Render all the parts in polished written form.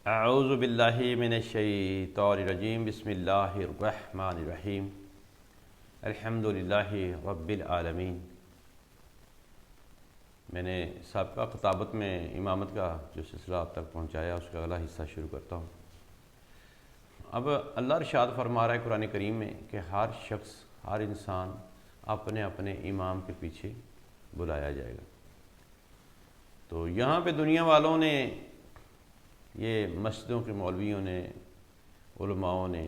اعوذ باللہ من الشیطان الرجیم بسم اللہ الرحمن الرحیم الحمد للہ رب العالمین۔ میں نے سابقہ خطابت میں امامت کا جو سلسلہ آپ تک پہنچایا اس کا اگلا حصہ شروع کرتا ہوں۔ اب اللہ ارشاد فرما رہا ہے قرآن کریم میں کہ ہر شخص، ہر انسان اپنے اپنے امام کے پیچھے بلایا جائے گا۔ تو یہاں پہ دنیا والوں نے، یہ مسجدوں کے مولویوں نے، علماؤں نے،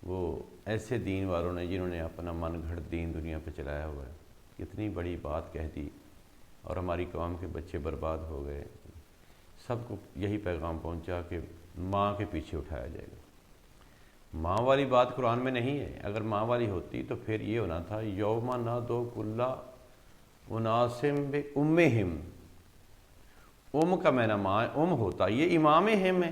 وہ ایسے دین والوں نے جنہوں نے اپنا من گھڑت دین دنیا پہ چلایا ہوا ہے، کتنی بڑی بات کہہ دی اور ہماری قوم کے بچے برباد ہو گئے۔ سب کو یہی پیغام پہنچا کہ ماں کے پیچھے اٹھایا جائے گا۔ ماں والی بات قرآن میں نہیں ہے۔ اگر ماں والی ہوتی تو پھر یہ ہونا تھا یوم نادو کل اناس بامہم۔ کا معنی ماں ہوتا، یہ امام ہم ہے۔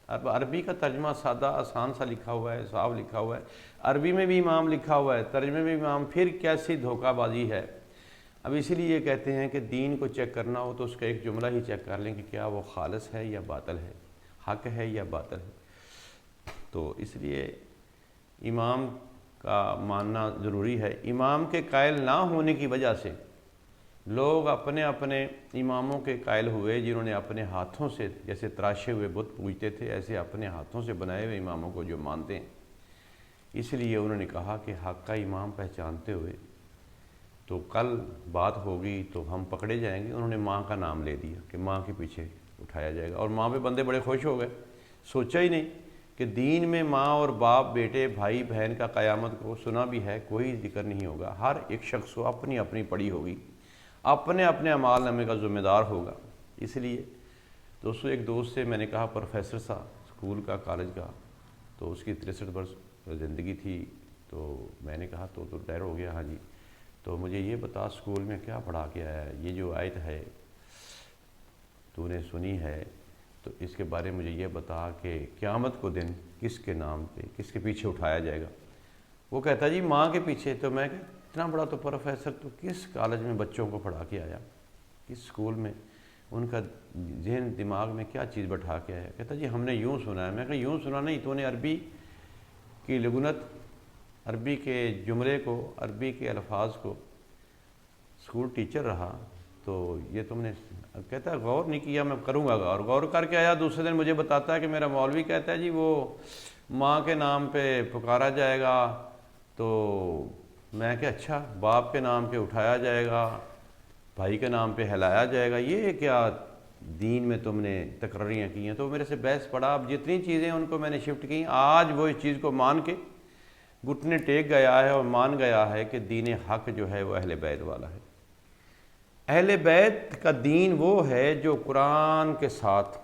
اب عربی کا ترجمہ سادہ آسان سا لکھا ہوا ہے، صاف لکھا ہوا ہے، عربی میں بھی امام لکھا ہوا ہے، ترجمے میں بھی امام، پھر کیسی دھوکہ بازی ہے۔ اب اسی لیے یہ کہتے ہیں کہ دین کو چیک کرنا ہو تو اس کا ایک جملہ ہی چیک کر لیں کہ کیا وہ خالص ہے یا باطل ہے، حق ہے یا باطل ہے۔ تو اس لیے امام کا ماننا ضروری ہے۔ امام کے قائل نہ ہونے کی وجہ سے لوگ اپنے اپنے اماموں کے قائل ہوئے، جنہوں نے اپنے ہاتھوں سے، جیسے تراشے ہوئے بت پوجتے تھے، ایسے اپنے ہاتھوں سے بنائے ہوئے اماموں کو جو مانتے ہیں۔ اس لیے انہوں نے کہا کہ حق کا امام پہچانتے ہوئے تو کل بات ہوگی تو ہم پکڑے جائیں گے۔ انہوں نے ماں کا نام لے دیا کہ ماں کے پیچھے اٹھایا جائے گا، اور ماں پہ بندے بڑے خوش ہو گئے۔ سوچا ہی نہیں کہ دین میں ماں اور باپ، بیٹے، بھائی بہن کا قیامت کو سنا بھی ہے، کوئی ذکر نہیں ہوگا۔ ہر ایک شخص کو اپنی اپنی پڑی ہوگی، اپنے اپنے اعمال نامے کا ذمہ دار ہوگا۔ اس لیے دوستو، ایک دوست سے میں نے کہا، پروفیسر تھا اسکول کا، کالج کا، تو اس کی 63 برس زندگی تھی۔ تو میں نے کہا تو ریٹائر ہو گیا؟ ہاں جی۔ تو مجھے یہ بتا اسکول میں کیا پڑھا کے آیا ہے؟ یہ جو آیت ہے تو نے سنی ہے، تو اس کے بارے میں مجھے یہ بتا کہ قیامت کو دن کس کے نام پہ، کس کے پیچھے اٹھایا جائے گا؟ وہ کہتا جی ماں کے پیچھے۔ تو میں کہ اتنا بڑا تو پروفیسر، تو کس کالج میں بچوں کو پڑھا کے آیا، کس اسکول میں، ان کا ذہن دماغ میں کیا چیز بٹھا کے آیا؟ کہتا جی ہم نے یوں سنا ہے۔ میں کہا یوں سنا نہیں، تو نے عربی کی لغت، عربی کے جملے کو، عربی کے الفاظ کو، اسکول ٹیچر رہا تو یہ تم نے، کہتا ہے غور نہیں کیا، میں کروں گا غور۔ غور کر کے آیا، دوسرے دن مجھے بتاتا ہے کہ میرا مولوی کہتا ہے جی وہ ماں کے نام پہ پکارا جائے گا۔ تو میں کہ اچھا، باپ کے نام پہ اٹھایا جائے گا، بھائی کے نام پہ ہلایا جائے گا، یہ کیا دین میں تم نے تقرریاں کی ہیں؟ تو میرے سے بحث پڑا۔ اب جتنی چیزیں ان کو میں نے شفٹ کی، آج وہ اس چیز کو مان کے گھٹنے ٹیک گیا ہے اور مان گیا ہے کہ دین حق جو ہے وہ اہل بیت والا ہے۔ اہل بیت کا دین وہ ہے جو قرآن کے ساتھ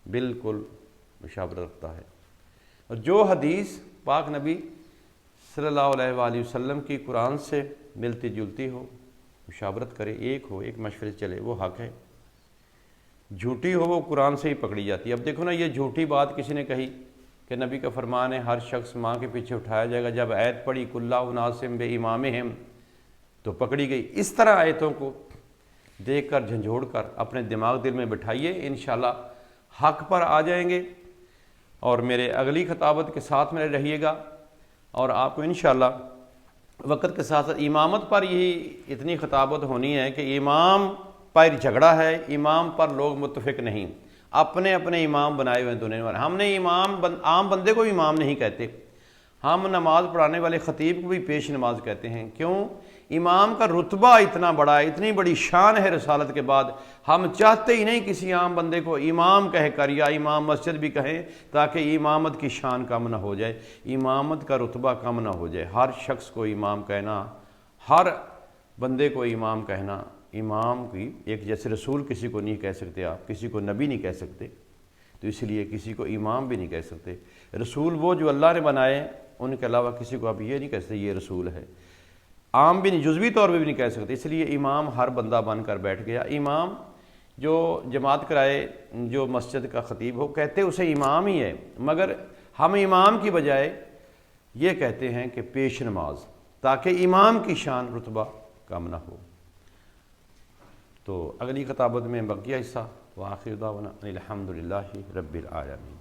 بالکل مشابہت رکھتا ہے، اور جو حدیث پاک نبی صلی اللہ علیہ وآلہ وسلم کی قرآن سے ملتی جلتی ہو، مشابہت کرے، ایک ہو، ایک مشورے سے چلے، وہ حق ہے۔ جھوٹی ہو وہ قرآن سے ہی پکڑی جاتی ہے۔ اب دیکھو نا، یہ جھوٹی بات کسی نے کہی کہ نبی کا فرمان ہے ہر شخص ماں کے پیچھے اٹھایا جائے گا، جب آیت پڑھی کل اناس بامہم تو پکڑی گئی۔ اس طرح آیتوں کو دیکھ کر، جھنجھوڑ کر اپنے دماغ دل میں بٹھائیے، انشاءاللہ حق پر آ جائیں گے، اور میرے اگلی خطابت کے ساتھ میں رہیے گا، اور آپ کو انشاءاللہ وقت کے ساتھ ساتھ امامت پر یہی اتنی خطابت ہونی ہے کہ امام پر جھگڑا ہے، امام پر لوگ متفق نہیں، اپنے اپنے امام بنائے ہوئے ہیں دنیا والے۔ ہم نے امام عام بندے کو امام نہیں کہتے، ہم نماز پڑھانے والے خطیب کو بھی پیش نماز کہتے ہیں۔ کیوں؟ امام کا رتبہ اتنا بڑا ہے، اتنی بڑی شان ہے رسالت کے بعد، ہم چاہتے ہی نہیں کسی عام بندے کو امام کہہ کر، یا امام مسجد بھی کہیں، تاکہ امامت کی شان کم نہ ہو جائے، امامت کا رتبہ کم نہ ہو جائے۔ ہر شخص کو امام کہنا، ہر بندے کو امام کہنا، امام کی ایک جیسے رسول کسی کو نہیں کہہ سکتے آپ، کسی کو نبی نہیں کہہ سکتے، تو اس لیے کسی کو امام بھی نہیں کہہ سکتے۔ رسول وہ جو اللہ نے بنائے، ان کے علاوہ کسی کو آپ یہ نہیں کہہ سکتے یہ رسول ہے۔ عام بھی نہیں، جزوی طور پہ بھی نہیں کہہ سکتے۔ اس لیے امام ہر بندہ بن کر بیٹھ گیا۔ امام جو جماعت کرائے، جو مسجد کا خطیب ہو، کہتے اسے امام ہی ہے، مگر ہم امام کی بجائے یہ کہتے ہیں کہ پیش نماز، تاکہ امام کی شان رتبہ کم نہ ہو۔ تو اگلی خطابت میں بقیہ حصہ وآخر دعوانا الحمد للہ رب العالمین۔